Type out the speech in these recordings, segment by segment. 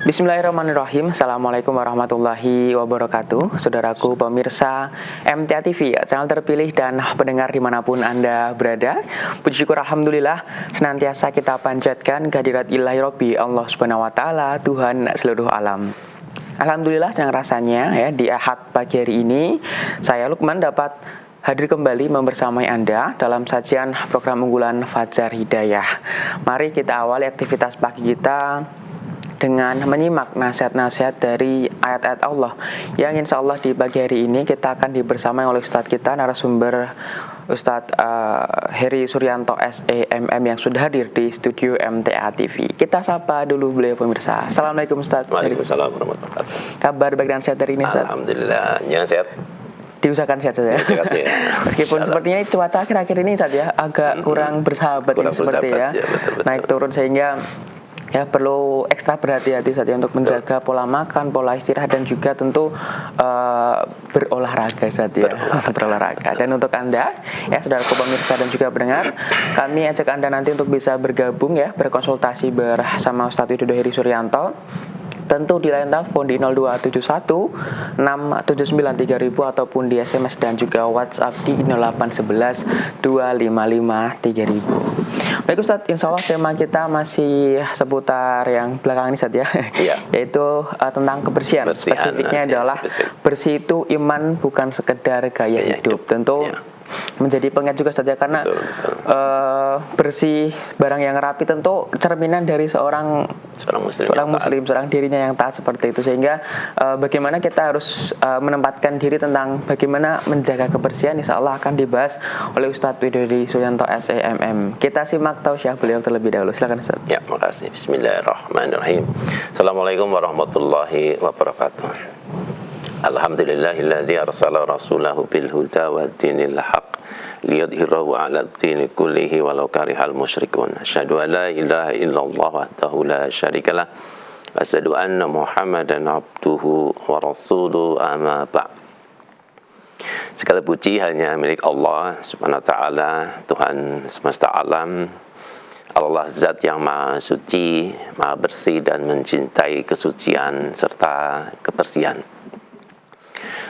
Bismillahirrahmanirrahim. Assalamualaikum warahmatullahi wabarakatuh. Saudaraku pemirsa MTA TV, channel terpilih dan pendengar dimanapun Anda berada. Puji syukur Alhamdulillah senantiasa kita panjatkan kehadirat Ilahi Robbi Allah Subhanahu wa Ta'ala, Tuhan seluruh alam. Alhamdulillah senang rasanya ya di Ahad pagi hari ini saya Lukman dapat hadir kembali membersamai Anda dalam sajian program unggulan Fajar Hidayah. Mari kita awali aktivitas pagi kita dengan menyimak nasihat-nasihat dari ayat-ayat Allah yang insya Allah di pagi hari ini kita akan dibersamai oleh Ustadz kita, narasumber Ustadz Heri Suryanto SEMM yang sudah hadir di studio MTA TV. Kita sapa dulu beliau pemirsa. Assalamualaikum Ustadz. Waalaikumsalam warahmatullahi wabarakatuh. Kabar baik dan sehat hari ini Ustadz? Alhamdulillah, jangan sehat. Diusahakan sehat saja. Meskipun sepertinya cuaca akhir-akhir ini saja ya, agak kurang bersahabat ini seperti ya. Betul. Naik turun sehingga ya perlu ekstra berhati-hati saja untuk menjaga pola makan, pola istirahat dan juga tentu berolahraga saja. Berolahraga. Dan untuk Anda ya saudaraku pemirsa dan juga pendengar, kami ajak Anda nanti untuk bisa bergabung ya, berkonsultasi bersama Ustadz Widodo Heri Suryanto. Tentu di line telepon di 0271 679 3000 ataupun di SMS dan juga WhatsApp di 0811 255 3000. Baik Ustadz, insya Allah tema kita masih seputar yang belakangan ini Ustadz ya, yaitu tentang kebersihan. Spesifiknya adalah bersih itu iman bukan sekedar gaya hidup. Tentu menjadi pengingat juga saja karena bersih barang yang rapi tentu cerminan dari seorang muslim, seorang dirinya yang taat seperti itu, sehingga bagaimana kita harus menempatkan diri tentang bagaimana menjaga kebersihan insya Allah akan dibahas oleh Ustadz Widodo Suryanto SEMM. Kita simak tausiah beliau terlebih dahulu. Silakan Ustadz. Ya, makasih. Bismillahirrahmanirrahim. Assalamualaikum warahmatullahi wabarakatuh. Alhamdulillahilladzi arsala rasulahu bil huda wa dinil haq liyudhhirahu 'ala ad-dini kullihi walau karihal musyrikun. Asyhadu an la ilaha illallah wahdahu la syarikalah wa asyhadu anna Muhammadan abduhu wa rasuluhu amma ba'd. Segala puji hanya milik Allah Subhanahu wa taala, Tuhan semesta alam. Allah zat yang maha suci, maha bersih dan mencintai kesucian serta kebersihan.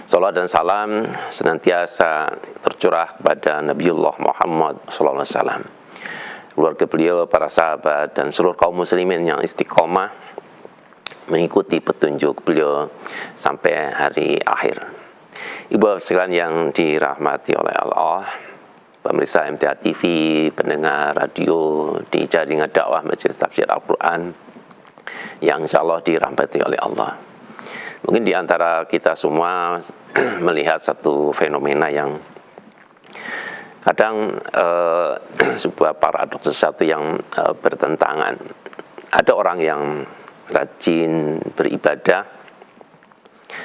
Salawat dan salam senantiasa tercurah kepada Nabiullah Muhammad SAW, keluarga beliau, para sahabat, dan seluruh kaum muslimin yang istiqomah mengikuti petunjuk beliau sampai hari akhir. Ibu sekalian yang dirahmati oleh Allah, pemirsa MTA TV, pendengar radio di jaringan dakwah Majelis Tafsir Al-Quran yang insya Allah dirahmati oleh Allah. Mungkin di antara kita semua melihat satu fenomena yang kadang sebuah paradoks, sesuatu yang bertentangan. Ada orang yang rajin beribadah,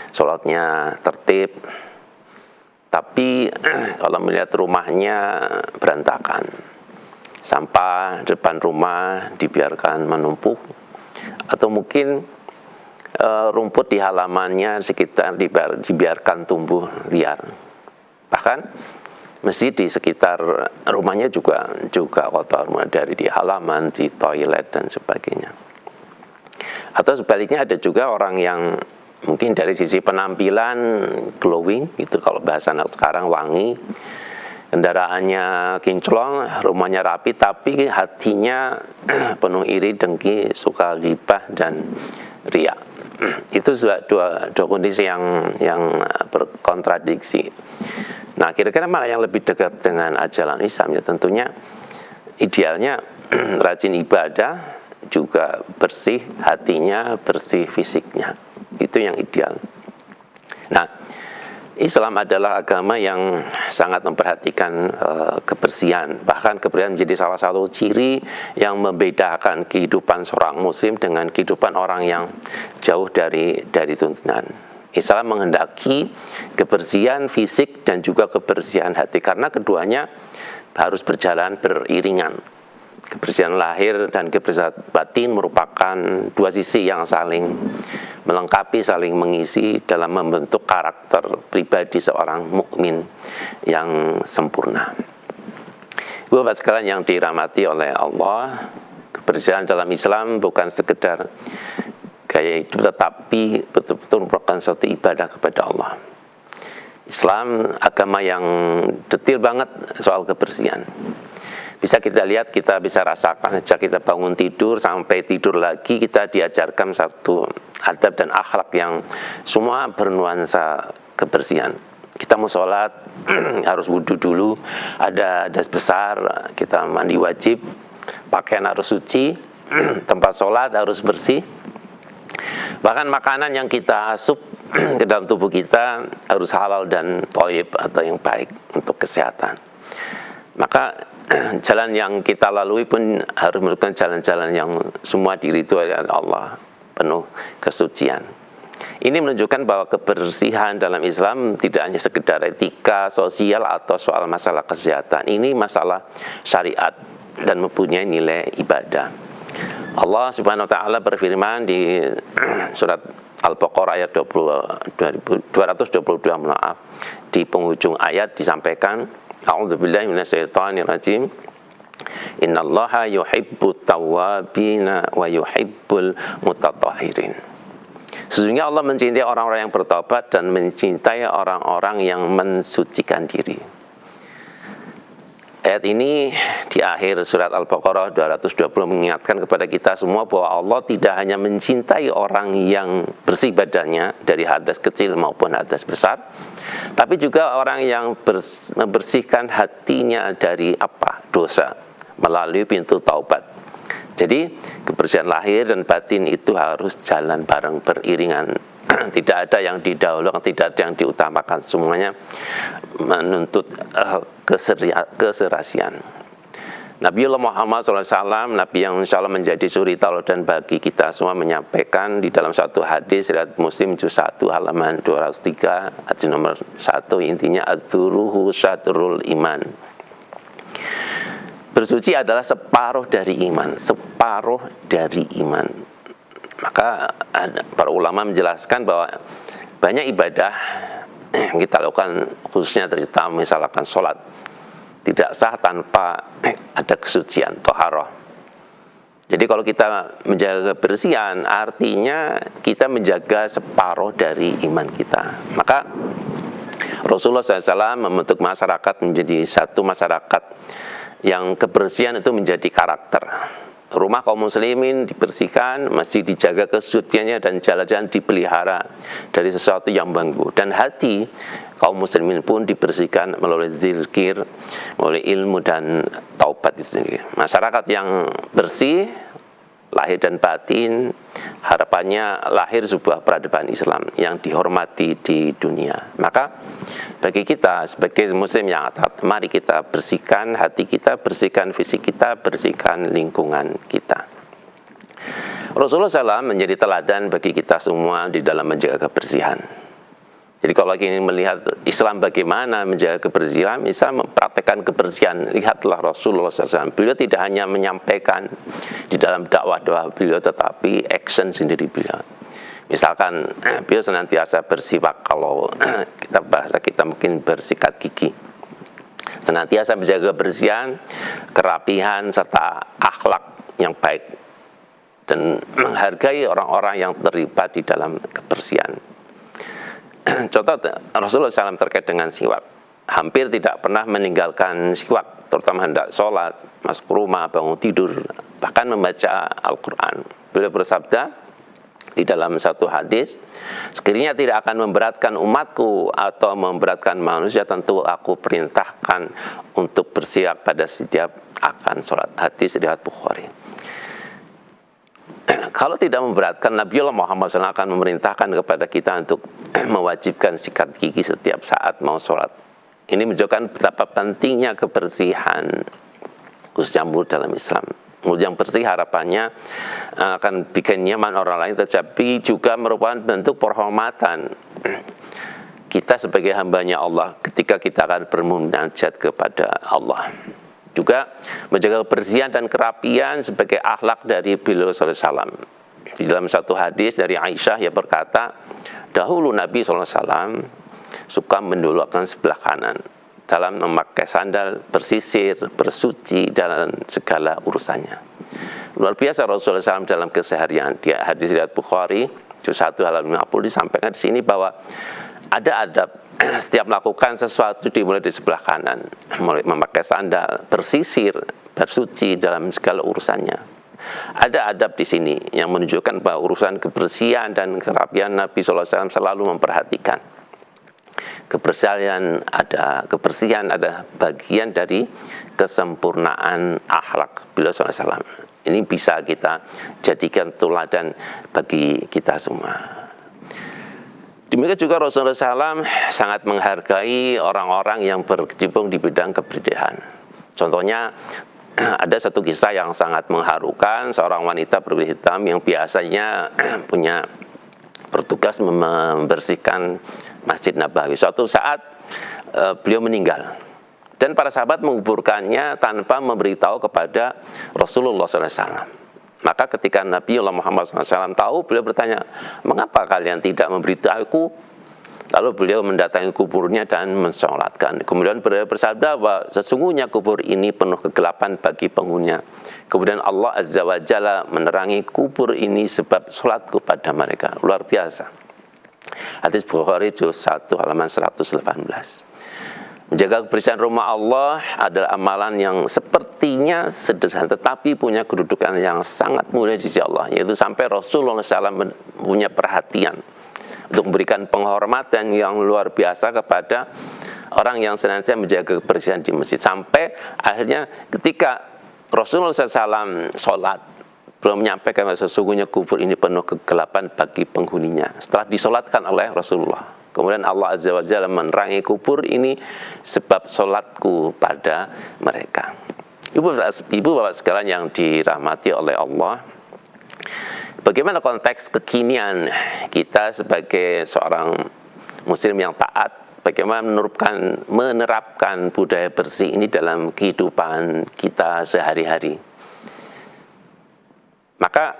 sholatnya tertib, tapi kalau melihat rumahnya berantakan, sampah depan rumah dibiarkan menumpuk, atau mungkin rumput di halamannya sekitar dibiarkan tumbuh liar. Bahkan mesti di sekitar rumahnya juga kotor, mulai dari di halaman, di toilet dan sebagainya. Atau sebaliknya ada juga orang yang mungkin dari sisi penampilan glowing, itu kalau bahasa anak sekarang wangi, kendaraannya kinclong, rumahnya rapi, tapi hatinya penuh iri, dengki, suka ghibah dan riya. Itu dua kondisi yang berkontradiksi. Nah, kira-kira mana yang lebih dekat dengan ajaran Islam? Ya tentunya idealnya rajin ibadah, juga bersih hatinya, bersih fisiknya. Itu yang ideal. Nah, Islam adalah agama yang sangat memperhatikan kebersihan. Bahkan kebersihan menjadi salah satu ciri yang membedakan kehidupan seorang muslim dengan kehidupan orang yang jauh dari tuntunan. Islam menghendaki kebersihan fisik dan juga kebersihan hati, karena keduanya harus berjalan beriringan. Kebersihan lahir dan kebersihan batin merupakan dua sisi yang saling melengkapi, saling mengisi dalam membentuk karakter pribadi seorang mukmin yang sempurna. Bapak sekalian yang dirahmati oleh Allah, kebersihan dalam Islam bukan sekedar gaya hidup, tetapi betul-betul merupakan suatu ibadah kepada Allah. Islam agama yang detail banget soal kebersihan. Bisa kita lihat, kita bisa rasakan sejak kita bangun tidur sampai tidur lagi, kita diajarkan satu adab dan akhlak yang semua bernuansa kebersihan. Kita mau sholat harus wudhu dulu, ada hadas besar, kita mandi wajib, pakaian harus suci, tempat sholat harus bersih. Bahkan makanan yang kita asup ke dalam tubuh kita harus halal dan thayyib atau yang baik untuk kesehatan. Maka jalan yang kita lalui pun harus merupakan jalan-jalan yang semua diridhoi oleh Allah, penuh kesucian. Ini menunjukkan bahwa kebersihan dalam Islam tidak hanya sekedar etika, sosial, atau soal masalah kesehatan. Ini masalah syariat dan mempunyai nilai ibadah. Allah Subhanahu wa taala berfirman di surat Al-Baqarah ayat 222, maaf, di penghujung ayat disampaikan, A'udzubillahi minasyaitonirrajim. Innallaha yuhibbut tawwabina wa yuhibbul mutatahhirin. Sesungguhnya Allah mencintai orang-orang yang bertobat dan mencintai orang-orang yang mensucikan diri. Ayat ini di akhir surat Al-Baqarah 220 mengingatkan kepada kita semua bahwa Allah tidak hanya mencintai orang yang bersih badannya dari hadas kecil maupun hadas besar, tapi juga orang yang membersihkan hatinya dari dosa melalui pintu taubat. Jadi kebersihan lahir dan batin itu harus jalan bareng beriringan. Tidak ada yang didahulukan, tidak ada yang diutamakan, semuanya menuntut keserasian. Nabiullah Muhammad SAW, Nabi yang insya Allah menjadi suri tauladan bagi kita semua, menyampaikan di dalam satu hadis riwayat Muslim juz 1 halaman 203, hadis nomor 1, intinya adzuruhu syatrul iman. Bersuci adalah separuh dari iman, separuh dari iman. Maka para ulama menjelaskan bahwa banyak ibadah yang kita lakukan, khususnya terutama misalkan sholat, tidak sah tanpa ada kesucian, toharoh. Jadi kalau kita menjaga kebersihan, artinya kita menjaga separuh dari iman kita. Maka Rasulullah SAW membentuk masyarakat menjadi satu masyarakat yang kebersihan itu menjadi karakter. Rumah kaum muslimin dibersihkan, masjid dijaga kesuciannya, dan jalan-jalan dipelihara dari sesuatu yang mengganggu. Dan hati kaum muslimin pun dibersihkan melalui zikir, melalui ilmu dan taubat itu sendiri. Masyarakat yang bersih, lahir dan batin, harapannya lahir sebuah peradaban Islam yang dihormati di dunia. Maka bagi kita sebagai muslim yang taat, mari kita bersihkan hati kita, bersihkan fisik kita, bersihkan lingkungan kita. Rasulullah SAW menjadi teladan bagi kita semua di dalam menjaga kebersihan. Jadi kalau ingin melihat Islam bagaimana menjaga kebersihan, Islam mempraktekkan kebersihan. Lihatlah Rasulullah SAW. Beliau tidak hanya menyampaikan di dalam dakwah-dakwah beliau, tetapi action sendiri beliau. Misalkan beliau senantiasa bersiwak, kalau kita bahasa kita mungkin bersikat gigi. Senantiasa menjaga kebersihan, kerapihan, serta akhlak yang baik. Dan menghargai orang-orang yang terlibat di dalam kebersihan. Contoh Rasulullah SAW terkait dengan siwak, hampir tidak pernah meninggalkan siwak, terutama hendak sholat, masuk rumah, bangun tidur, bahkan membaca Al-Quran. Beliau bersabda di dalam satu hadis, sekiranya tidak akan memberatkan umatku atau memberatkan manusia, tentu aku perintahkan untuk bersiwak pada setiap akan sholat. Hadis riwayat Bukhari. Kalau tidak memberatkan, Nabiullah Muhammad SAW akan memerintahkan kepada kita untuk mewajibkan sikat gigi setiap saat mau sholat. Ini menunjukkan betapa pentingnya kebersihan, khususnya mulut dalam Islam. Mulut yang bersih harapannya akan bikin nyaman orang lain, tetapi juga merupakan bentuk penghormatan kita sebagai hambanya Allah ketika kita akan bermunajat kepada Allah. Juga menjaga kebersihan dan kerapian sebagai akhlak dari beliau sallallahu alaihi wasallam. Di dalam satu hadis dari Aisyah, ia berkata, dahulu Nabi sallallahu alaihi wasallam suka mendulurkan sebelah kanan dalam memakai sandal, bersisir, bersuci, dan segala urusannya. luar biasa Rasulullah SAW dalam keseharian. Dia hadis riwayat Bukhari juz 1 halaman 50 disampaikan di sini bahwa ada adab setiap melakukan sesuatu dimulai di sebelah kanan, mulai memakai sandal, bersisir, bersuci dalam segala urusannya. Ada adab di sini yang menunjukkan bahwa urusan kebersihan dan kerapian Nabi SAW selalu memperhatikan. Kebersihan ada bagian dari kesempurnaan akhlak beliau SAW. Ini bisa kita jadikan teladan bagi kita semua. Demikian juga Rasulullah SAW sangat menghargai orang-orang yang berkecimpung di bidang kebersihan. Contohnya ada satu kisah yang sangat mengharukan, seorang wanita berkulit hitam yang biasanya punya bertugas membersihkan Masjid Nabawi. Suatu saat beliau meninggal dan para sahabat menguburkannya tanpa memberitahu kepada Rasulullah SAW. Maka ketika Nabi Muhammad SAW tahu, beliau bertanya, mengapa kalian tidak memberitahu aku? Lalu beliau mendatangi kuburnya dan mensolatkan. Kemudian beliau bersabda bahwa sesungguhnya kubur ini penuh kegelapan bagi penghuninya. Kemudian Allah Azza wa Jalla menerangi kubur ini sebab solatku pada mereka. Luar biasa. Hadis Bukhari juz 1 halaman 118. Menjaga kebersihan rumah Allah adalah amalan yang sepertinya sederhana tetapi punya kedudukan yang sangat mulia di sisi Allah, yaitu sampai Rasulullah SAW punya perhatian untuk memberikan penghormatan yang luar biasa kepada orang yang senantiasa menjaga kebersihan di masjid. Sampai akhirnya ketika Rasulullah SAW sholat, beliau menyampaikan bahwa sesungguhnya kubur ini penuh kegelapan bagi penghuninya. Setelah disolatkan oleh Rasulullah, kemudian Allah Azza wa Jalla menerangi kubur ini sebab solatku pada mereka. Ibu bapak sekalian yang dirahmati oleh Allah, bagaimana konteks kekinian kita sebagai seorang muslim yang taat, bagaimana menerapkan budaya bersih ini dalam kehidupan kita sehari-hari. Maka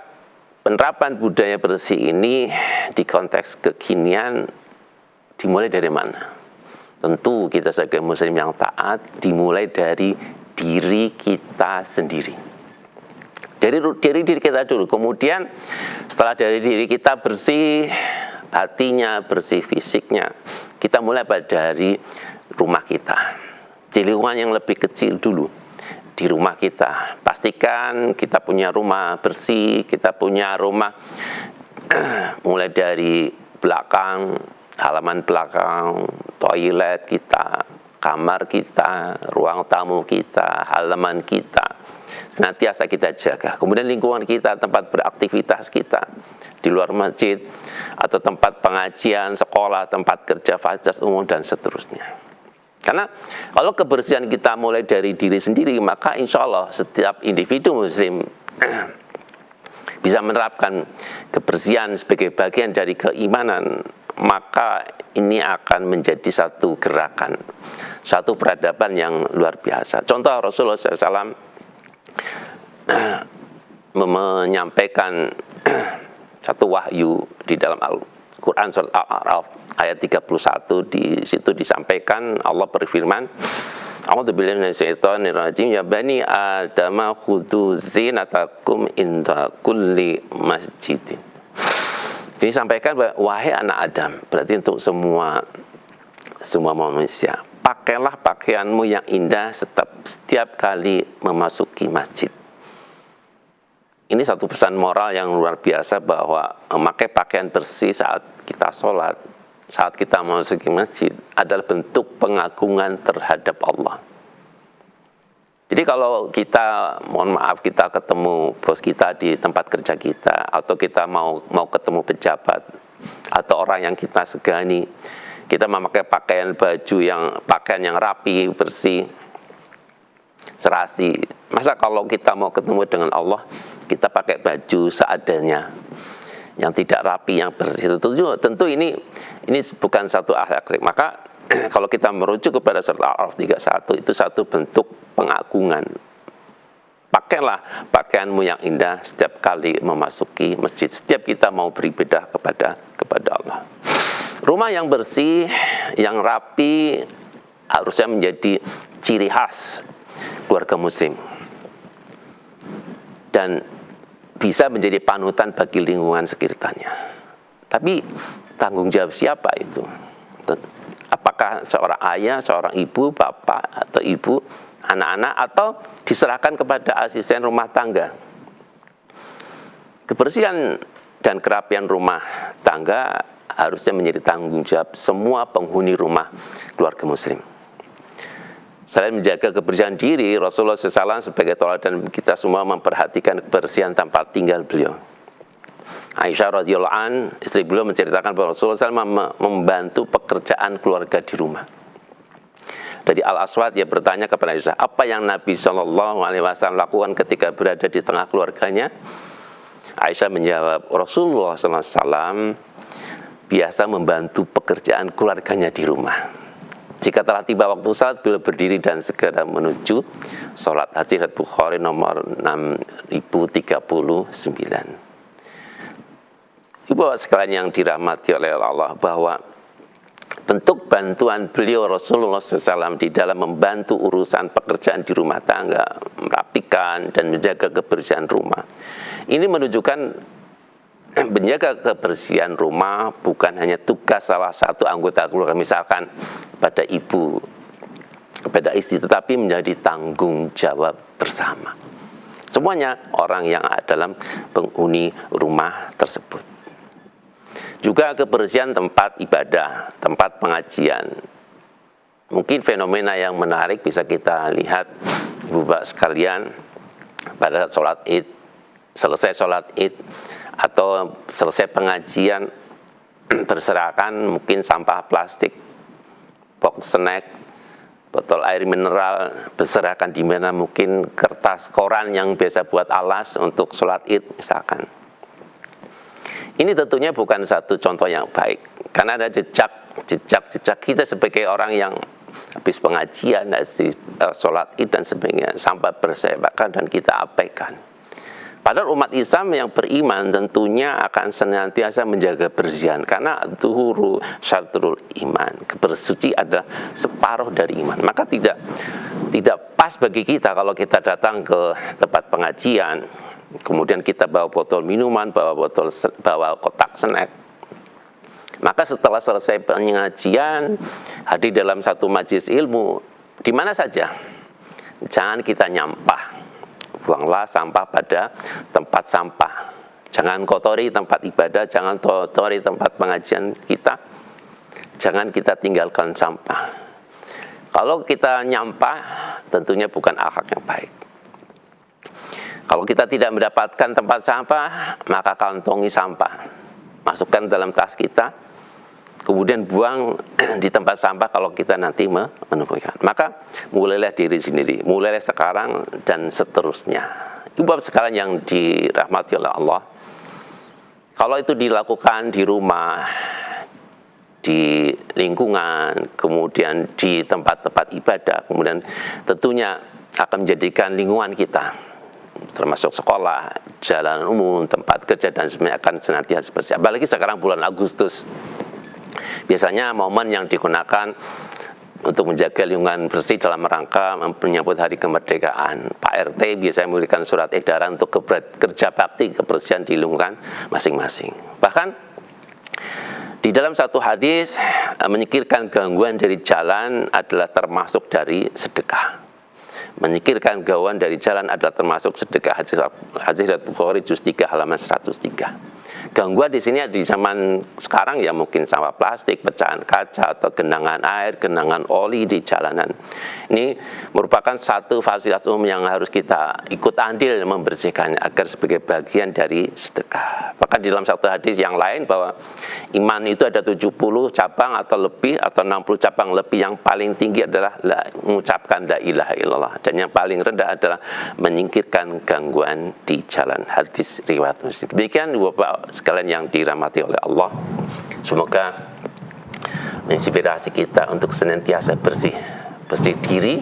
penerapan budaya bersih ini di konteks kekinian dimulai dari mana? Tentu kita sebagai muslim yang taat dimulai dari diri kita sendiri. Dari diri kita dulu. Kemudian setelah dari diri kita bersih, hatinya bersih, fisiknya, kita mulai dari rumah kita. Di lingkungan yang lebih kecil dulu. Di rumah kita, pastikan kita punya rumah bersih, kita punya rumah mulai dari belakang, halaman belakang, toilet kita, kamar kita, ruang tamu kita, halaman kita, senantiasa kita jaga. Kemudian lingkungan kita, tempat beraktivitas kita, di luar masjid, atau tempat pengajian, sekolah, tempat kerja, fasilitas umum, dan seterusnya. Karena kalau kebersihan kita mulai dari diri sendiri, maka insya Allah setiap individu muslim bisa menerapkan kebersihan sebagai bagian dari keimanan, maka ini akan menjadi satu gerakan, satu peradaban yang luar biasa. Contoh Rasulullah SAW menyampaikan satu wahyu di dalam Al-Quran surat Al-A'raf ayat 31, di situ disampaikan Allah berfirman, A'udzubillahi minasyaitonirrajim, ya bani Adama khudzu zinatakum inda kulli masjidin. Disampaikan bahwa wahai anak Adam, berarti untuk semua manusia, pakailah pakaianmu yang indah setiap kali memasuki masjid. Ini satu pesan moral yang luar biasa bahwa memakai pakaian bersih saat kita sholat, saat kita memasuki masjid adalah bentuk pengagungan terhadap Allah. Jadi kalau kita, mohon maaf, kita ketemu bos kita di tempat kerja kita, atau kita mau ketemu pejabat atau orang yang kita segani, kita memakai pakaian yang rapi, bersih, serasi. Masa kalau kita mau ketemu dengan Allah, kita pakai baju seadanya, yang tidak rapi, yang bersih. Tentu ini bukan satu akhlak. Maka kalau kita merujuk kepada surat Al-A'raf 31, itu satu bentuk pengagungan. Pakailah pakaianmu yang indah setiap kali memasuki masjid, setiap kita mau beribadah kepada Allah. Rumah yang bersih, yang rapi harusnya menjadi ciri khas keluarga muslim. Dan bisa menjadi panutan bagi lingkungan sekitarnya. Tapi tanggung jawab siapa itu? Apakah seorang ayah, seorang ibu, bapak, atau ibu, anak-anak, atau diserahkan kepada asisten rumah tangga? Kebersihan dan kerapian rumah tangga harusnya menjadi tanggung jawab semua penghuni rumah keluarga muslim. Selain menjaga kebersihan diri, Rasulullah SAW sebagai teladan kita semua memperhatikan kebersihan tempat tinggal beliau. Aisyah radhiyallahu an, istri beliau menceritakan bahwa Rasulullah SAW membantu pekerjaan keluarga di rumah. Dari Al-Aswad ia bertanya kepada Aisyah, apa yang Nabi SAW lakukan ketika berada di tengah keluarganya? Aisyah menjawab, Rasulullah SAW biasa membantu pekerjaan keluarganya di rumah. Jika telah tiba waktu salat, beliau berdiri dan segera menuju sholat. Hadis riwayat Bukhari nomor 6039. Ibu bapak sekalian yang dirahmati oleh Allah, bahwa bentuk bantuan beliau Rasulullah SAW di dalam membantu urusan pekerjaan di rumah tangga, merapikan dan menjaga kebersihan rumah, ini menunjukkan menjaga kebersihan rumah bukan hanya tugas salah satu anggota keluarga, misalkan pada ibu, kepada istri, tetapi menjadi tanggung jawab bersama semuanya orang yang ada dalam penghuni rumah tersebut. Juga kebersihan tempat ibadah, tempat pengajian. Mungkin fenomena yang menarik bisa kita lihat, ibu bapak sekalian, pada sholat Id, selesai sholat Id atau selesai pengajian, berserakan mungkin sampah plastik, box snack, botol air mineral, berserakan di mana mungkin kertas koran yang biasa buat alas untuk sholat Id misalkan. Ini tentunya bukan satu contoh yang baik, karena ada jejak kita sebagai orang yang habis pengajian, habis sholat Id dan sebagainya, sampah berserakan dan kita abaikan. Padahal umat Islam yang beriman tentunya akan senantiasa menjaga kebersihan, karena tuhuru syatrul iman, kebersuci adalah separuh dari iman. Maka tidak pas bagi kita kalau kita datang ke tempat pengajian, kemudian kita bawa botol minuman, bawa kotak snack. Maka setelah selesai pengajian, hadir dalam satu majelis ilmu, di mana saja, jangan kita nyampah. Buanglah sampah pada tempat sampah. Jangan kotori tempat ibadah, jangan kotori tempat pengajian kita. Jangan kita tinggalkan sampah. Kalau kita nyampah, tentunya bukan akhlak yang baik. Kalau kita tidak mendapatkan tempat sampah, maka kantongi sampah. Masukkan dalam tas kita, kemudian buang di tempat sampah kalau kita nanti menemukan. Maka mulailah diri sendiri, mulailah sekarang dan seterusnya. Ibu bapak sekalian yang dirahmati oleh Allah, kalau itu dilakukan di rumah, di lingkungan, kemudian di tempat-tempat ibadah, kemudian tentunya akan menjadikan lingkungan kita, termasuk sekolah, jalan umum, tempat kerja dan sebagainya akan senantiasa bersih. Apalagi sekarang bulan Agustus, biasanya momen yang digunakan untuk menjaga lingkungan bersih dalam rangka menyambut hari kemerdekaan. Pak RT biasanya memberikan surat edaran untuk kerja bakti kebersihan di lingkungan masing-masing. Bahkan di dalam satu hadis, menyingkirkan gangguan dari jalan adalah termasuk dari sedekah. Menyingkirkan gangguan dari jalan adalah termasuk sedekah. Hadis riwayat Bukhari juz 3 halaman 103. Gangguan di sini di zaman sekarang ya mungkin sampah plastik, pecahan kaca atau genangan air, genangan oli di jalanan. Ini merupakan satu fasilitas umum yang harus kita ikut andil membersihkannya agar sebagai bagian dari sedekah. Bahkan di dalam satu hadis yang lain bahwa iman itu ada 70 cabang atau lebih atau 60 cabang lebih, yang paling tinggi adalah mengucapkan la ilaha illallah, dan yang paling rendah adalah menyingkirkan gangguan di jalan. Hadis riwayat Muslim. Demikian Bapak sekalian yang dirahmati oleh Allah, semoga menginspirasi kita untuk senantiasa bersih diri,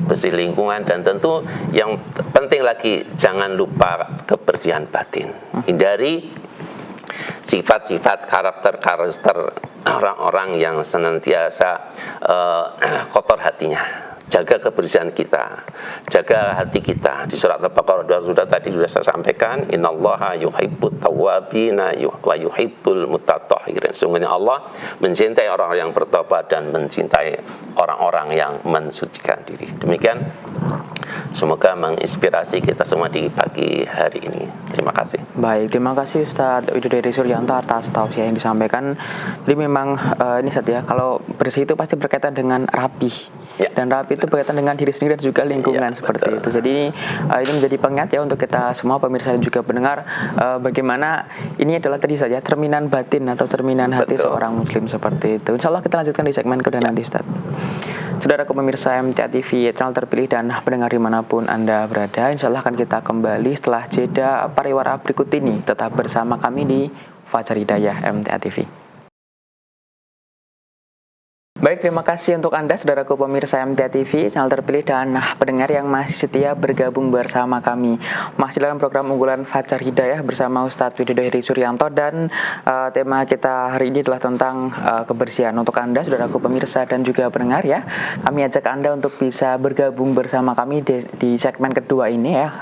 bersih lingkungan, dan tentu yang penting lagi jangan lupa kebersihan batin. Hindari sifat-sifat karakter orang-orang yang senantiasa kotor hatinya. Jaga kebersihan kita, jaga hati kita. Di surat Al-Baqarah sudah saya sampaikan, innallaha yuhibbut tawwabina wa yuhibbul mutatahhirin. Sungguhnya Allah mencintai orang-orang yang bertobat dan mencintai orang-orang yang mensucikan diri. Demikian, semoga menginspirasi kita semua di pagi hari ini. Terima kasih. Baik, terima kasih Ustadz Widodo Suryanto atas tausiah yang disampaikan. Jadi memang ini Ustadz ya, kalau bersih itu pasti berkaitan dengan rapih. Ya. Dan rapi itu berkaitan dengan diri sendiri dan juga lingkungan, seperti betul. itu. Jadi ini menjadi pengingat ya untuk kita semua pemirsa dan juga pendengar, bagaimana ini adalah tadi saja cerminan batin atau cerminan hati seorang muslim, seperti itu. Insya Allah kita lanjutkan di segmen kedua nanti Ustadz. Saudaraku pemirsa MTA TV, channel terpilih dan pendengar dimanapun Anda berada, insya Allah akan kita kembali setelah jeda pariwara berikut ini. Tetap bersama kami di Fajar Hidayah MTA TV. Baik, terima kasih untuk Anda, saudaraku pemirsa MTA TV, channel terpilih dan pendengar yang masih setia bergabung bersama kami. Masih dalam program unggulan Fajar Hidayah bersama Ustadz Widodo Suryanto, dan tema kita hari ini adalah tentang kebersihan. Untuk Anda, saudaraku pemirsa dan juga pendengar ya, kami ajak Anda untuk bisa bergabung bersama kami di segmen kedua ini ya.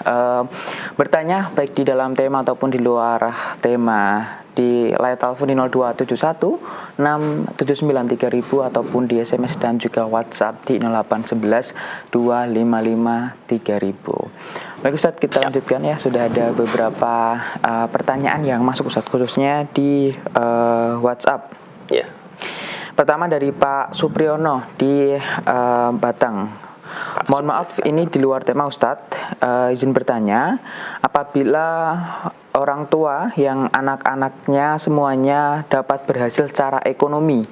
Bertanya baik di dalam tema ataupun di luar tema, di line telepon di 0271 679 3000 ataupun di SMS dan juga WhatsApp di 0811 255 3000. Baik Ustadz, kita lanjutkan ya. Sudah ada beberapa pertanyaan yang masuk Ustadz, khususnya di WhatsApp. Ya. Pertama dari Pak Supriyono di Batang. Mohon maaf, ini di luar tema Ustadz. Izin bertanya, apabila orang tua yang anak-anaknya semuanya dapat berhasil secara ekonomi,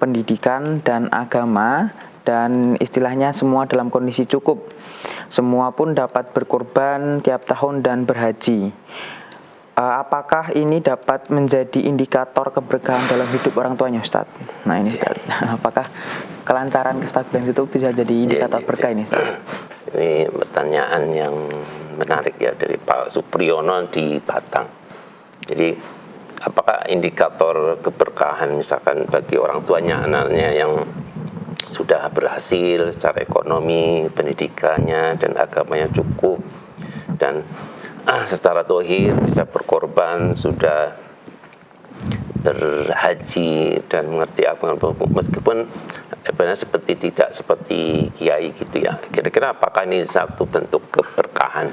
pendidikan, dan agama, dan istilahnya semua dalam kondisi cukup, semua pun dapat berkorban tiap tahun dan berhaji, apakah ini dapat menjadi indikator keberkahan dalam hidup orang tuanya Ustaz? Nah ini Ustaz, apakah kelancaran, kestabilan itu bisa jadi indikator berkah ini Ustaz? Ini pertanyaan yang menarik ya dari Pak Supriyono di Batang. Jadi apakah indikator keberkahan misalkan bagi orang tuanya anaknya yang sudah berhasil secara ekonomi, pendidikannya dan agamanya cukup, dan secara tauhid bisa berkorban, sudah berhaji dan mengerti apa, meskipun seperti tidak seperti kiai gitu ya. Kira-kira apakah ini satu bentuk keberkahan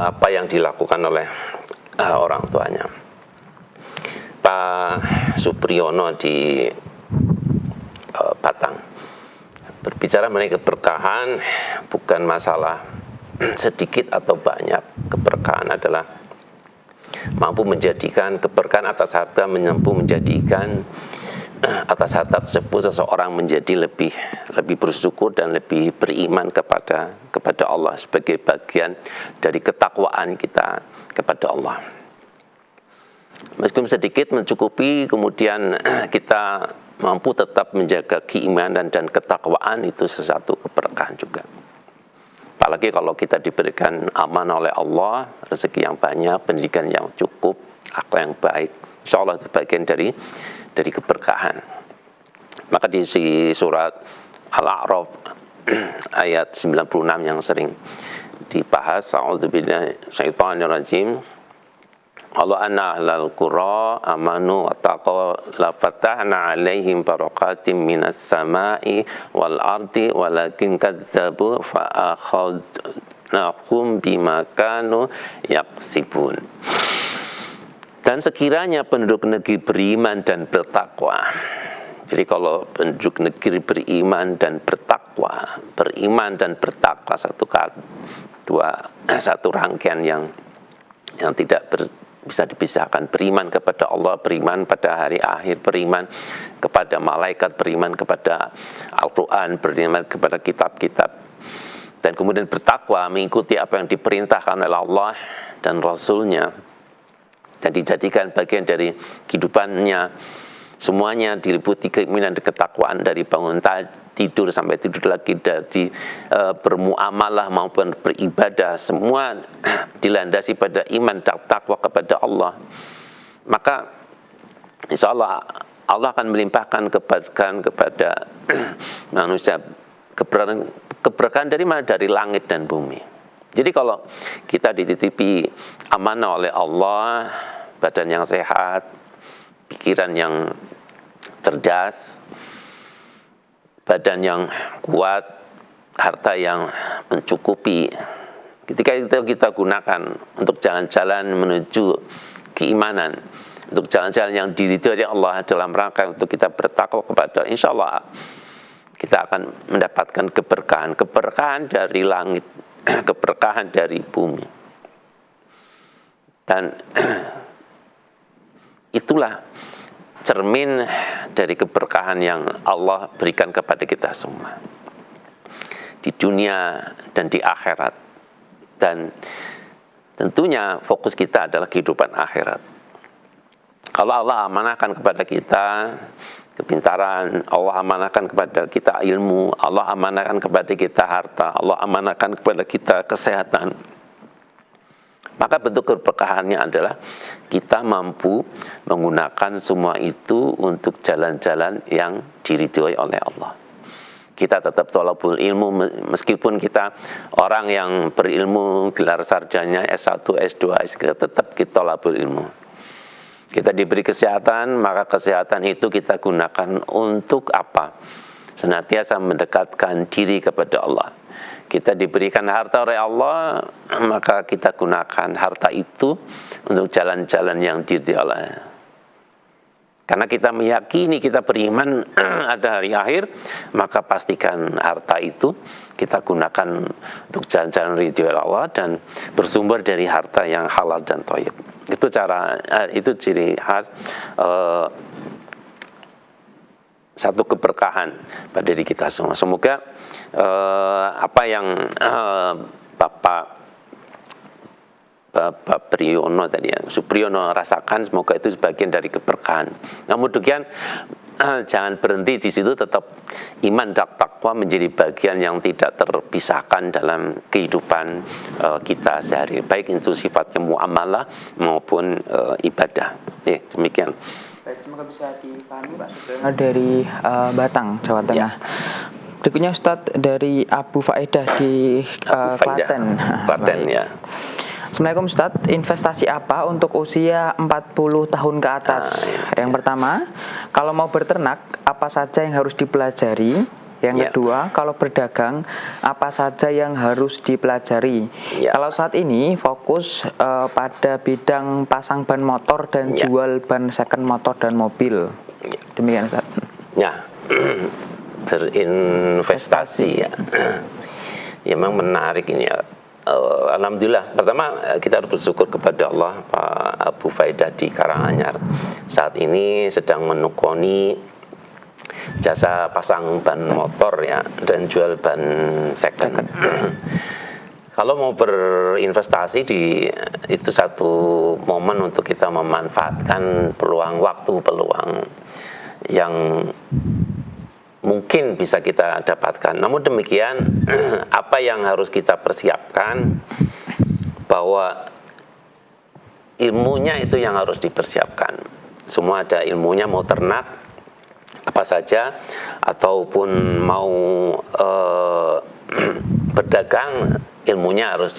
apa yang dilakukan oleh orang tuanya? Pak Supriyono di Batang berbicara mengenai keberkahan, bukan masalah sedikit atau banyak. Keberkahan adalah mampu menjadikan keberkahan atas harta, mampu menjadikan atas harta tersebut seseorang menjadi lebih bersyukur dan lebih beriman kepada Allah sebagai bagian dari ketakwaan kita kepada Allah. Meskipun sedikit mencukupi, kemudian kita mampu tetap menjaga keimanan dan ketakwaan, itu sesuatu keberkahan juga. Apalagi kalau kita diberikan amanah oleh Allah, rezeki yang banyak, pendidikan yang cukup, akhlak yang baik, insya Allah itu bagian dari keberkahan. Maka di surat Al-A'raf ayat 96 yang sering dibahas, a'udzubillahi syaitanir rajim, Allah anna ahlal qura amanu wa taqaw la fatahna alaihim barakatim minas sama'i wal ardi walakin kadzabu fa akhadnahum bima kanu yaksibun. Dan sekiranya penduduk negeri beriman dan bertakwa. Jadi kalau penduduk negeri beriman dan bertakwa, satu rangkaian yang tidak bisa dipisahkan. Beriman kepada Allah, beriman pada hari akhir, beriman kepada malaikat, beriman kepada Al-Quran, beriman kepada kitab-kitab, dan kemudian bertakwa, mengikuti apa yang diperintahkan oleh Allah dan Rasulnya, dan dijadikan bagian dari kehidupannya semuanya diliputi keimanan dan ketakwaan dari bangun tidur sampai tidur lagi, dari bermuamalah maupun beribadah, semua dilandasi pada iman dan takwa kepada Allah. Maka insya Allah Allah akan melimpahkan kepada manusia keberkahan dari mana? Dari langit dan bumi. Jadi kalau kita dititipi amanah oleh Allah, badan yang sehat, pikiran yang cerdas, badan yang kuat, harta yang mencukupi, ketika itu kita gunakan untuk jalan-jalan menuju keimanan, untuk jalan-jalan yang diridhoi Allah dalam rangka untuk kita bertakwa kepada, insya Allah kita akan mendapatkan keberkahan dari langit, keberkahan dari bumi. Dan itulah cermin dari keberkahan yang Allah berikan kepada kita semua di dunia dan di akhirat. Dan tentunya fokus kita adalah kehidupan akhirat. Kalau Allah amanahkan kepada kita kepintaran, Allah amanahkan kepada kita ilmu, Allah amanahkan kepada kita harta, Allah amanahkan kepada kita kesehatan, maka bentuk keberkahannya adalah kita mampu menggunakan semua itu untuk jalan-jalan yang diridhoi oleh Allah. Kita tetap thalabul ilmu, meskipun kita orang yang berilmu, gelar sarjana S1, S2, S3, tetap kita thalabul ilmu. Kita diberi kesehatan, maka kesehatan itu kita gunakan untuk apa? Senantiasa mendekatkan diri kepada Allah. Kita diberikan harta oleh Allah, maka kita gunakan harta itu untuk jalan-jalan yang diridhoi Allah. Karena kita meyakini, kita beriman ada hari akhir, maka pastikan harta itu kita gunakan untuk jalan-jalan ridhoi Allah dan bersumber dari harta yang halal dan thayyib. Itu ciri khas satu keberkahan pada diri kita semua. Semoga apa yang Bapak Priyono tadi ya, Supriyono rasakan, semoga itu sebagian dari keberkahan. Namun demikian jangan berhenti di situ, tetap iman dan takwa menjadi bagian yang tidak terpisahkan dalam kehidupan kita sehari, baik itu sifatnya muamalah maupun ibadah. Demikian. Baik, semoga bisa dipahami Pak Supriyono dari Batang, Jawa Tengah. Berikutnya Ustadz dari Abu Faedah di Klaten. Klaten ya. Assalamualaikum Ustadz, investasi apa untuk usia 40 tahun ke atas? Yang pertama, kalau mau berternak, apa saja yang harus dipelajari? Yang kedua, kalau berdagang, apa saja yang harus dipelajari? Kalau saat ini fokus pada bidang pasang ban motor dan jual ban second motor dan mobil. Demikian Ustadz. Ya, berinvestasi ya. Ya memang menarik ini ya. Alhamdulillah, pertama kita harus bersyukur kepada Allah. Pak Abu Faedah di Karanganyar saat ini sedang menekuni jasa pasang ban motor ya dan jual ban second. Kalau mau berinvestasi itu satu momen untuk kita memanfaatkan peluang yang mungkin bisa kita dapatkan. Namun demikian, apa yang harus kita persiapkan, bahwa ilmunya itu yang harus dipersiapkan. Semua ada ilmunya, mau ternak apa saja, ataupun mau berdagang, ilmunya harus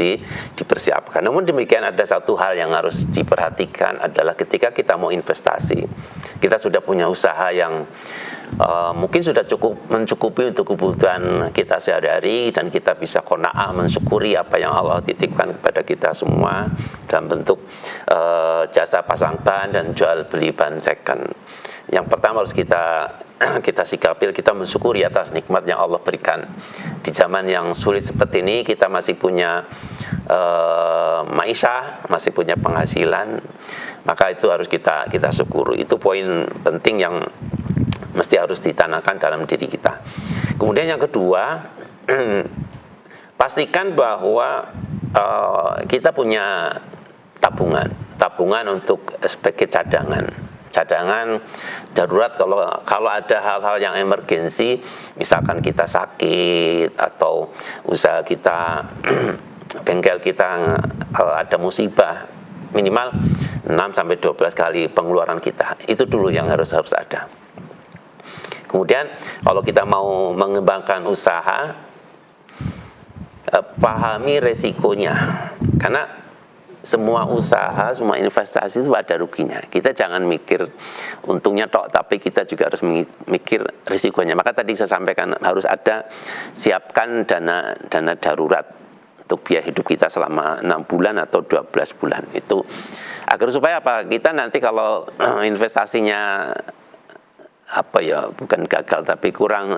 dipersiapkan. Namun demikian, ada satu hal yang harus diperhatikan adalah ketika kita mau investasi, kita sudah punya usaha yang mungkin sudah mencukupi untuk kebutuhan kita sehari-hari, dan kita bisa qanaah mensyukuri apa yang Allah titipkan kepada kita semua dalam bentuk jasa pasang ban dan jual beli ban second. Yang pertama harus kita sikapi, kita mensyukuri atas nikmat yang Allah berikan. Di zaman yang sulit seperti ini, kita masih punya maisha, masih punya penghasilan, maka itu harus kita syukuri. Itu poin penting yang mesti harus ditanamkan dalam diri kita. Kemudian yang kedua, pastikan bahwa kita punya tabungan untuk sebagai cadangan. cadangan darurat kalau ada hal-hal yang emergensi, misalkan kita sakit atau usaha kita bengkel kita ada musibah, minimal 6 sampai 12 kali pengeluaran kita. Itu dulu yang harus ada. Kemudian kalau kita mau mengembangkan usaha, pahami resikonya. Karena semua usaha, semua investasi itu ada ruginya. Kita jangan mikir untungnya tok, tapi kita juga harus mikir risikonya. Maka tadi saya sampaikan harus ada, siapkan dana darurat untuk biaya hidup kita selama 6 bulan atau 12 bulan. Itu agar supaya apa? Kita nanti kalau investasinya bukan gagal tapi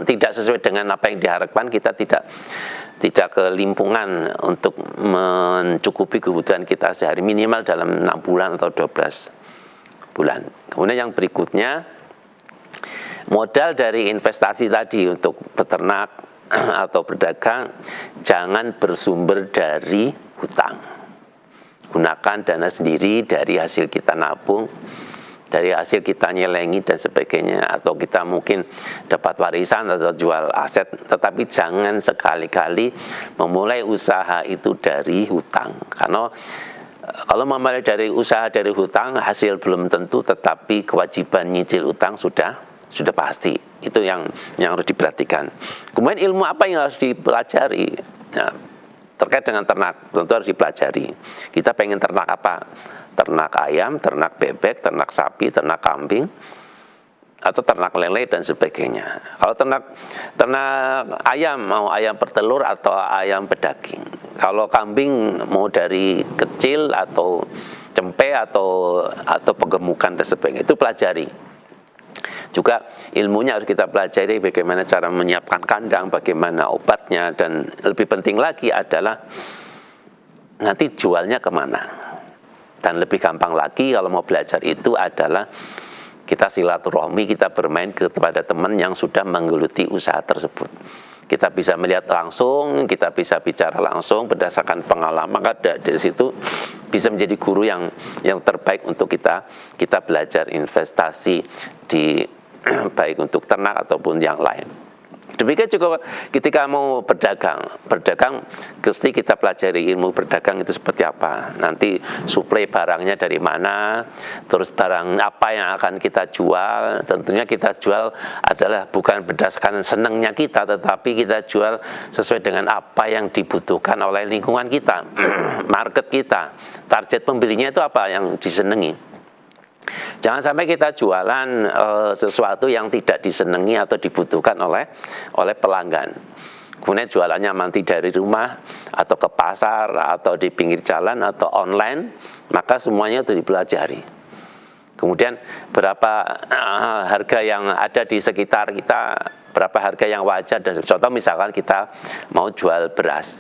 tidak sesuai dengan apa yang diharapkan, kita tidak kelimpungan untuk mencukupi kebutuhan kita sehari, minimal dalam 6 bulan atau 12 bulan. Kemudian yang berikutnya, modal dari investasi tadi untuk beternak atau berdagang jangan bersumber dari hutang. Gunakan dana sendiri dari hasil kita nabung, dari hasil kita nyelengi dan sebagainya, atau kita mungkin dapat warisan atau jual aset, tetapi jangan sekali-kali memulai usaha itu dari hutang. Karena kalau memulai dari usaha dari hutang, hasil belum tentu, tetapi kewajiban nyicil utang sudah pasti. Itu yang harus diperhatikan. Kemudian ilmu apa yang harus dipelajari? Nah, terkait dengan ternak tentu harus dipelajari. Kita pengen ternak apa? Ternak ayam, ternak bebek, ternak sapi, ternak kambing, atau ternak lele dan sebagainya. Kalau ternak ayam, mau ayam bertelur atau ayam berdaging. Kalau kambing mau dari kecil atau cempe atau penggemukan dan sebagainya, itu pelajari. Juga ilmunya harus kita pelajari, bagaimana cara menyiapkan kandang, bagaimana obatnya, dan lebih penting lagi adalah nanti jualnya kemana. Dan lebih gampang lagi kalau mau belajar itu adalah kita silaturahmi, kita bermain kepada teman yang sudah menggeluti usaha tersebut. Kita bisa melihat langsung, kita bisa bicara langsung berdasarkan pengalaman, maka dari situ bisa menjadi guru yang terbaik untuk kita belajar investasi di baik untuk ternak ataupun yang lain. Demikian juga ketika mau berdagang mesti kita pelajari ilmu berdagang itu seperti apa. Nanti suplai barangnya dari mana, terus barang apa yang akan kita jual. Tentunya kita jual adalah bukan berdasarkan senangnya kita, tetapi kita jual sesuai dengan apa yang dibutuhkan oleh lingkungan kita, market kita. Target pembelinya itu apa yang disenangi. Jangan sampai kita jualan sesuatu yang tidak disenangi atau dibutuhkan oleh pelanggan. Kemudian jualannya nanti dari rumah atau ke pasar atau di pinggir jalan atau online, maka semuanya itu dipelajari. Kemudian berapa harga yang ada di sekitar kita, berapa harga yang wajar. Contoh misalkan kita mau jual beras,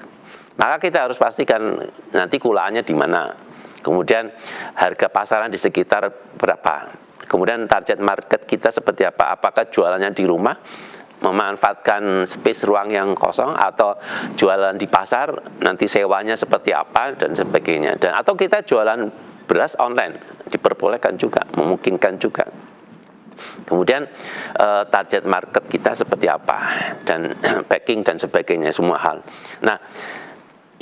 maka kita harus pastikan nanti kulaannya di mana. Kemudian harga pasaran di sekitar berapa. Kemudian target market kita seperti apa. Apakah jualannya di rumah, memanfaatkan space ruang yang kosong, atau jualan di pasar, nanti sewanya seperti apa, dan sebagainya. Atau kita jualan beras online, diperbolehkan juga, memungkinkan juga. Kemudian target market kita seperti apa, dan packing dan sebagainya, semua hal. Nah,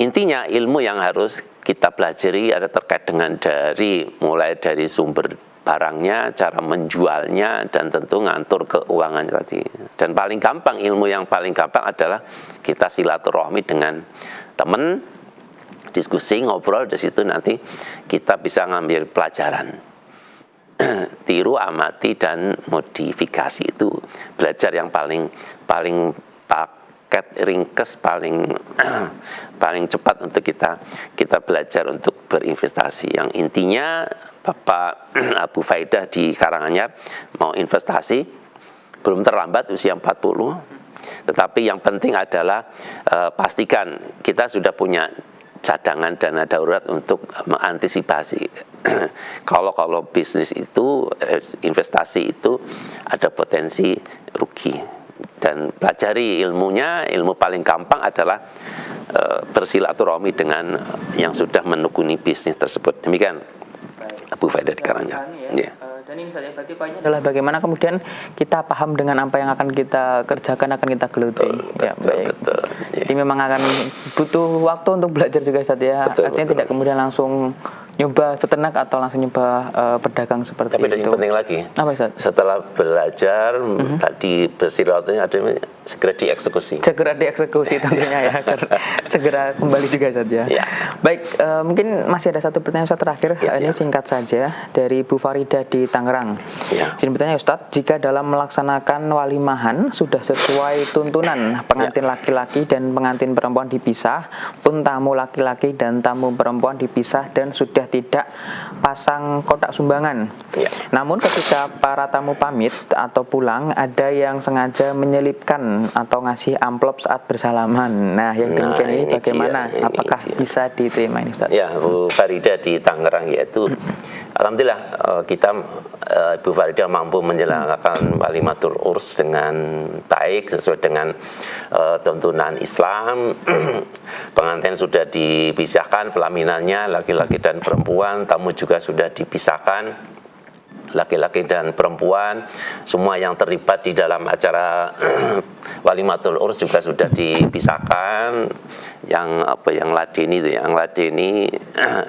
intinya ilmu yang harus kita pelajari ada terkait dengan mulai dari sumber barangnya, cara menjualnya, dan tentu ngatur keuangan tadi. Dan paling gampang, ilmu yang paling gampang adalah kita silaturahmi dengan teman, diskusi, ngobrol, dari situ nanti kita bisa ngambil pelajaran. Tiru, amati, dan modifikasi, itu belajar yang paling ringkes, paling cepat untuk kita belajar untuk berinvestasi. Yang intinya Bapak Abu Faidah di Karanganyar mau investasi, belum terlambat usia 40, tetapi yang penting adalah pastikan kita sudah punya cadangan dana darurat untuk mengantisipasi. Kalau bisnis itu, investasi itu ada potensi rugi. Dan pelajari ilmunya. Ilmu paling gampang adalah bersilaturahmi dengan yang sudah menekuni bisnis tersebut. Demikian. Abu Faidah di Karanganyar. Ya. Dan ini saja berarti poinnya adalah bagaimana kemudian kita paham dengan apa yang akan kita kerjakan, akan kita geluti. Ya, baik. Betul. Ya. Jadi memang akan butuh waktu untuk belajar juga Ustaz ya. Artinya tidak kemudian langsung nyoba peternak atau langsung nyoba pedagang seperti Tapi ada itu. yang penting lagi. Apa Ustaz? Setelah belajar tadi bersilaturahmi ada segera dieksekusi. Segera dieksekusi tentunya ya, agar segera kembali juga Ustaz ya. Ya. Baik, mungkin masih ada satu pertanyaan Ustaz terakhir. Ini singkat saja dari Bu Farida di Tangerang. Ya. Jadi bertanya Ustaz, jika dalam melaksanakan walimahan sudah sesuai tuntunan pengantin laki-laki dan pengantin perempuan dipisah, pun tamu laki-laki dan tamu perempuan dipisah dan sudah tidak pasang kotak sumbangan. Ya. Namun ketika para tamu pamit atau pulang, ada yang sengaja menyelipkan atau ngasih amplop saat bersalaman. Nah, yang demikian ini bagaimana? Apakah bisa diterima ini Ustaz? Ya, Bu Farida di Tangerang yaitu alhamdulillah kita Bu Farida mampu menjalankan walimatul urs dengan baik sesuai dengan tuntunan Islam. Pengantin sudah dipisahkan pelaminannya laki-laki dan perempuan, tamu juga sudah dipisahkan laki-laki dan perempuan, semua yang terlibat di dalam acara walimatul urs juga sudah dipisahkan. Yang ladeni itu, yang ladeni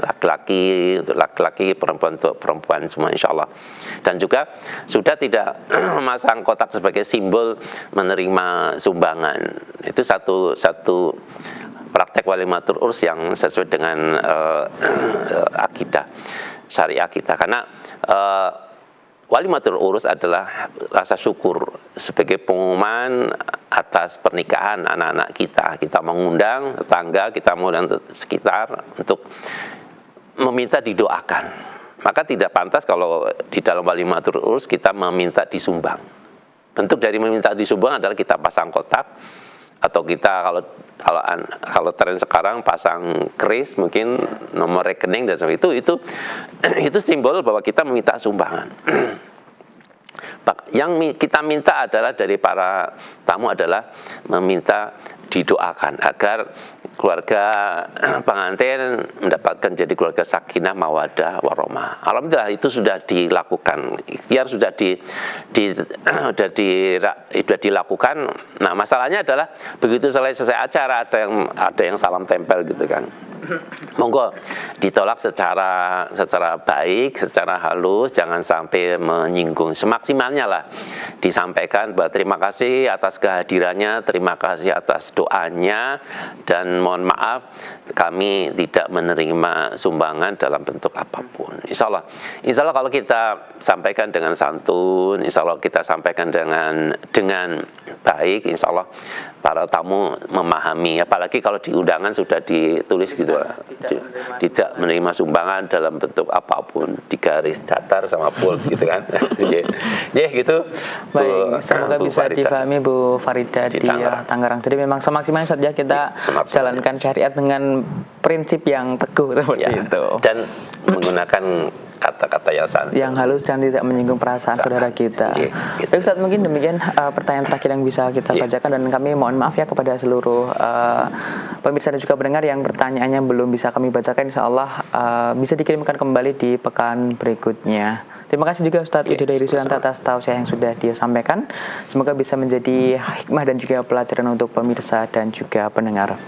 laki-laki untuk laki-laki, perempuan untuk perempuan semua insyaallah. Dan juga sudah tidak memasang kotak sebagai simbol menerima sumbangan. Itu satu praktek walimatul urs yang sesuai dengan akidah syariah kita, karena walimatul urus adalah rasa syukur sebagai pengumuman atas pernikahan anak-anak kita. Kita mengundang tetangga, kita mengundang sekitar untuk meminta didoakan. Maka tidak pantas kalau di dalam walimatul urus kita meminta disumbang. Bentuk dari meminta disumbang adalah kita pasang kotak, atau kita kalau tren sekarang pasang kris, mungkin nomor rekening dan sebagainya, itu simbol bahwa kita meminta sumbangan. Yang kita minta adalah dari para tamu adalah meminta didoakan agar keluarga pengantin mendapatkan jadi keluarga sakinah mawadah warahmah. Alhamdulillah itu sudah dilakukan, ikhtiar sudah dilakukan. Nah, masalahnya adalah begitu selesai acara ada yang salam tempel gitu kan. Monggo ditolak secara baik, secara halus, jangan sampai menyinggung. Semaksimalnya lah disampaikan bahwa terima kasih atas kehadirannya, terima kasih atas doanya, dan mohon maaf kami tidak menerima sumbangan dalam bentuk apapun. Insya Allah kalau kita sampaikan dengan santun, insya Allah kita sampaikan dengan baik, insya Allah para tamu memahami. Apalagi kalau di undangan sudah ditulis gitu, tidak menerima sumbangan dalam bentuk apapun, di garis datar sama bold gitu kan. Ya gitu. Baik, semoga bisa difahami Bu Farida di Tangerang. Jadi memang semaksimalnya saja kita jalankan syariat dengan prinsip yang teguh seperti itu. Dan menggunakan kata-kata yang santun, yang halus dan tidak menyinggung perasaan saudara kita. Gitu. Baik Ustaz, mungkin demikian pertanyaan terakhir yang bisa kita bacakan, dan kami mohon maaf ya kepada seluruh pemirsa dan juga pendengar yang pertanyaannya belum bisa kami bacakan. Insya Allah bisa dikirimkan kembali di pekan berikutnya. Terima kasih juga Ustadz Yudi dari Suryanto atas tausiah yang sudah dia sampaikan. Semoga bisa menjadi hikmah dan juga pelajaran untuk pemirsa dan juga pendengar.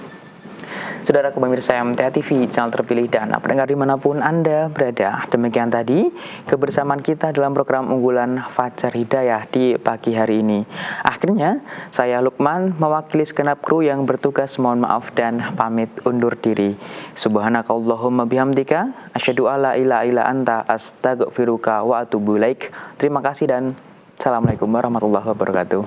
Saudaraku pemirsa MTA TV, channel terpilih dan pendengar dimanapun Anda berada. Demikian tadi kebersamaan kita dalam program unggulan Fajar Hidayah di pagi hari ini. Akhirnya saya Lukman mewakili segenap kru yang bertugas mohon maaf dan pamit undur diri. Subhanakallahumma bihamdika asyhadu alla ilaha illa anta astaghfiruka wa atubu ilaik. Terima kasih dan assalamualaikum warahmatullahi wabarakatuh.